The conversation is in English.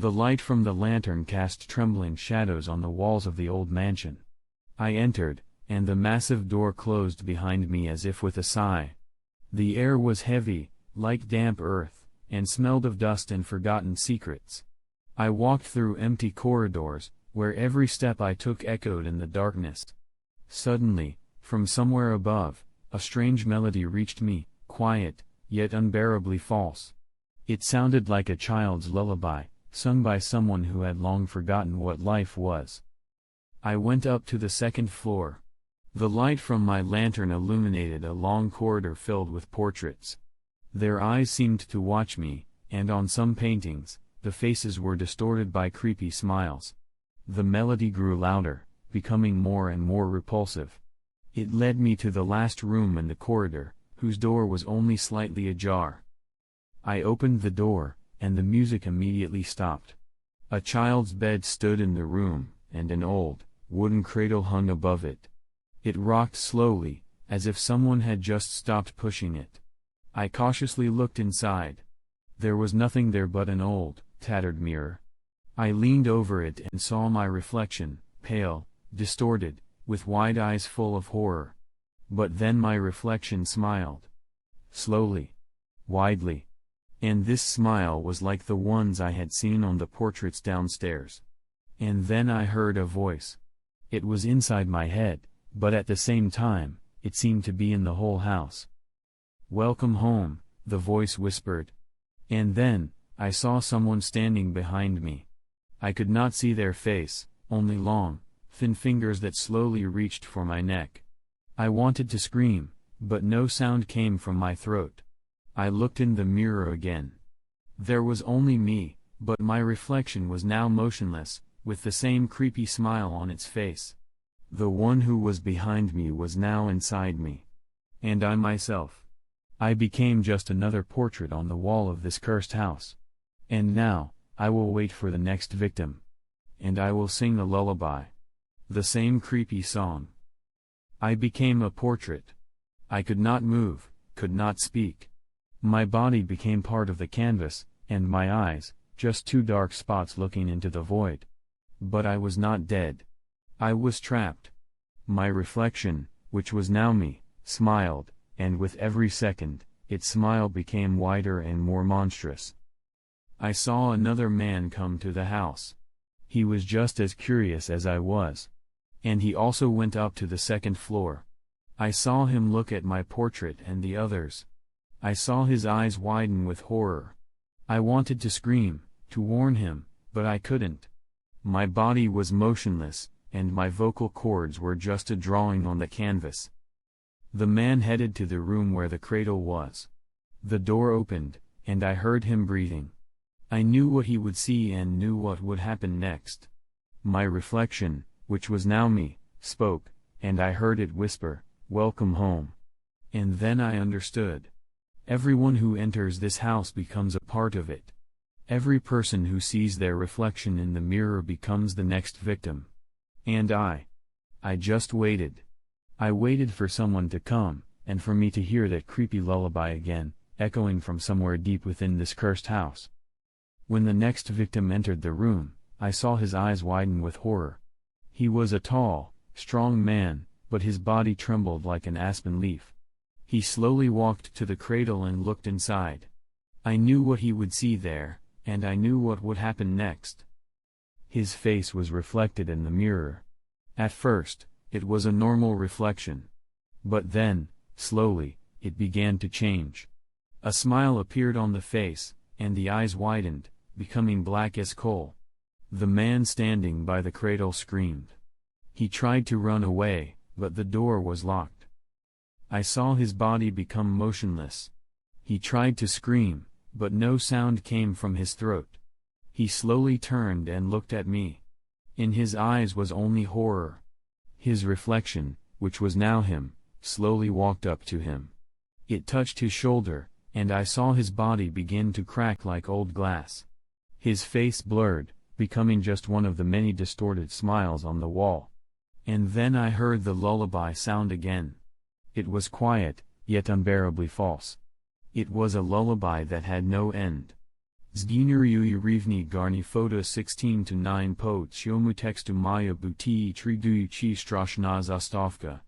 The light from the lantern cast trembling shadows on the walls of the old mansion. I entered, and the massive door closed behind me as if with a sigh. The air was heavy, like damp earth, and smelled of dust and forgotten secrets. I walked through empty corridors, where every step I took echoed in the darkness. Suddenly, from somewhere above, a strange melody reached me, quiet, yet unbearably false. It sounded like a child's lullaby, sung by someone who had long forgotten what life was. I went up to the second floor. The light from my lantern illuminated a long corridor filled with portraits. Their eyes seemed to watch me, and on some paintings, the faces were distorted by creepy smiles. The melody grew louder, becoming more and more repulsive. It led me to the last room in the corridor, whose door was only slightly ajar. I opened the door, and the music immediately stopped. A child's bed stood in the room, and an old, wooden cradle hung above it. It rocked slowly, as if someone had just stopped pushing it. I cautiously looked inside. There was nothing there but an old, tattered mirror. I leaned over it and saw my reflection, pale, distorted, with wide eyes full of horror. But then my reflection smiled. Slowly. Widely. And this smile was like the ones I had seen on the portraits downstairs. And then I heard a voice. It was inside my head, but at the same time, it seemed to be in the whole house. "Welcome home," the voice whispered. And then, I saw someone standing behind me. I could not see their face, only long, thin fingers that slowly reached for my neck. I wanted to scream, but no sound came from my throat. I looked in the mirror again. There was only me, but my reflection was now motionless, with the same creepy smile on its face. The one who was behind me was now inside me. And I myself. I became just another portrait on the wall of this cursed house. And now, I will wait for the next victim. And I will sing a lullaby. The same creepy song. I became a portrait. I could not move, could not speak. My body became part of the canvas, and my eyes, just two dark spots looking into the void. But I was not dead. I was trapped. My reflection, which was now me, smiled, and with every second, its smile became wider and more monstrous. I saw another man come to the house. He was just as curious as I was. And he also went up to the second floor. I saw him look at my portrait and the others. I saw his eyes widen with horror. I wanted to scream, to warn him, but I couldn't. My body was motionless, and my vocal cords were just a drawing on the canvas. The man headed to the room where the cradle was. The door opened, and I heard him breathing. I knew what he would see and knew what would happen next. My reflection, which was now me, spoke, and I heard it whisper, "Welcome home." And then I understood. Everyone who enters this house becomes a part of it. Every person who sees their reflection in the mirror becomes the next victim. And I just waited. I waited for someone to come, and for me to hear that creepy lullaby again, echoing from somewhere deep within this cursed house. When the next victim entered the room, I saw his eyes widen with horror. He was a tall, strong man, but his body trembled like an aspen leaf. He slowly walked to the cradle and looked inside. I knew what he would see there, and I knew what would happen next. His face was reflected in the mirror. At first, it was a normal reflection. But then, slowly, it began to change. A smile appeared on the face, and the eyes widened, becoming black as coal. The man standing by the cradle screamed. He tried to run away, but the door was locked. I saw his body become motionless. He tried to scream, but no sound came from his throat. He slowly turned and looked at me. In his eyes was only horror. His reflection, which was now him, slowly walked up to him. It touched his shoulder, and I saw his body begin to crack like old glass. His face blurred, becoming just one of the many distorted smiles on the wall. And then I heard the lullaby sound again. It was quiet, yet unbearably false. It was a lullaby that had no end. Zgineriuj rivni garni photo 16 to 9 po ciomu tekstu maya butii triguj chi straszna zastawka.